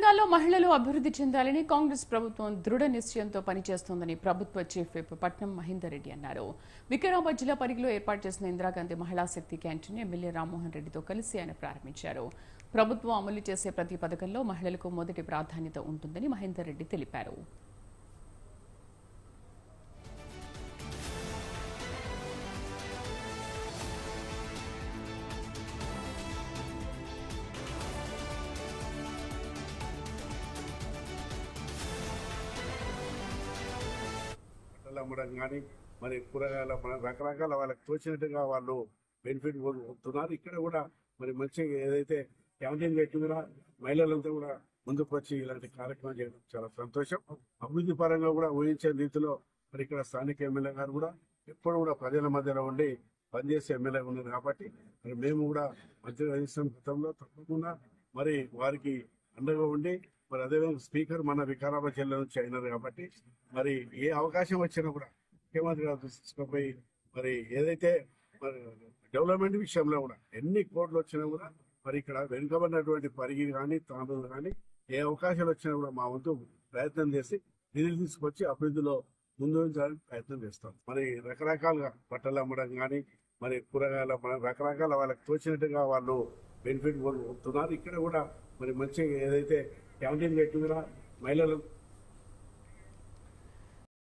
రంగాల్లో మహిళలు అభివృద్ధి చెందాలని కాంగ్రెస్ ప్రభుత్వం దృఢ నిశ్చయంతో పనిచేస్తోందని ప్రభుత్వ చీఫ్ విప్ పట్నం మహేందర్ రెడ్డి అన్నారు. వికారాబాద్ జిల్లా పరిగిలో ఏర్పాటు చేసిన ఇందిరాగాంధీ మహిళా శక్తి క్యాంటీన్ ఎమ్మెల్యే రామ్మోహన్ రెడ్డితో కలిసి ఆయన ప్రారంభించారు. ప్రభుత్వం అమలు చేసే ప్రతి పథకంలో మహిళలకు మొదటి ప్రాధాన్యత ఉంటుందని మహేందర్ రెడ్డి తెలిపారు. అమ్మడం కానీ మరి కూరగాయల రకరకాల వాళ్ళకి తోచినట్టుగా వాళ్ళు బెనిఫిట్ పొందుతున్నారు. ఇక్కడ కూడా మరి మంచిగా ఏదైతే క్యాంటీన్ పెట్టిందో మహిళలంతా కూడా ముందుకు వచ్చి ఇలాంటి కార్యక్రమం చేయడం చాలా సంతోషం. అభివృద్ధి పరంగా కూడా ఊహించే రీతిలో మరి ఇక్కడ స్థానిక ఎమ్మెల్యే గారు కూడా ఎప్పుడు కూడా ప్రజల మధ్యలో ఉండి పనిచేసే ఎమ్మెల్యే ఉన్నారు కాబట్టి మరి మేము కూడా మంత్రిగా చేసిన గతంలో తప్పకుండా మరి వారికి అండగా ఉండి మరి అదేవిధంగా స్పీకర్ మన వికారాబాద్ జిల్లా నుంచి అయినారు కాబట్టి మరి ఏ అవకాశం వచ్చినా కూడా ముఖ్యమంత్రి గారు తీసుకుపోయి మరి ఏదైతే మరి డెవలప్మెంట్ విషయంలో కూడా ఎన్ని కోట్లు వచ్చినా కూడా మరి ఇక్కడ వెనుకబడినటువంటి పరిగి కానీ తాండూరు కానీ ఏ అవకాశాలు వచ్చినా కూడా మా వంతు ప్రయత్నం చేసి నిధులు తీసుకొచ్చి అభివృద్ధిలో ముందు ఉంచాలని ప్రయత్నం చేస్తాం. మరి రకరకాలుగా బట్టలు అమ్మడం కానీ మరి కూరగాయల రకరకాల వాళ్ళకి తోచినట్టుగా వాళ్ళు బెనిఫిట్ పొందుతున్నారు. ఇక్కడ కూడా మరి మంచిగా ఏదైతే క్యాంటీన్ పెట్టిందో మహిళలు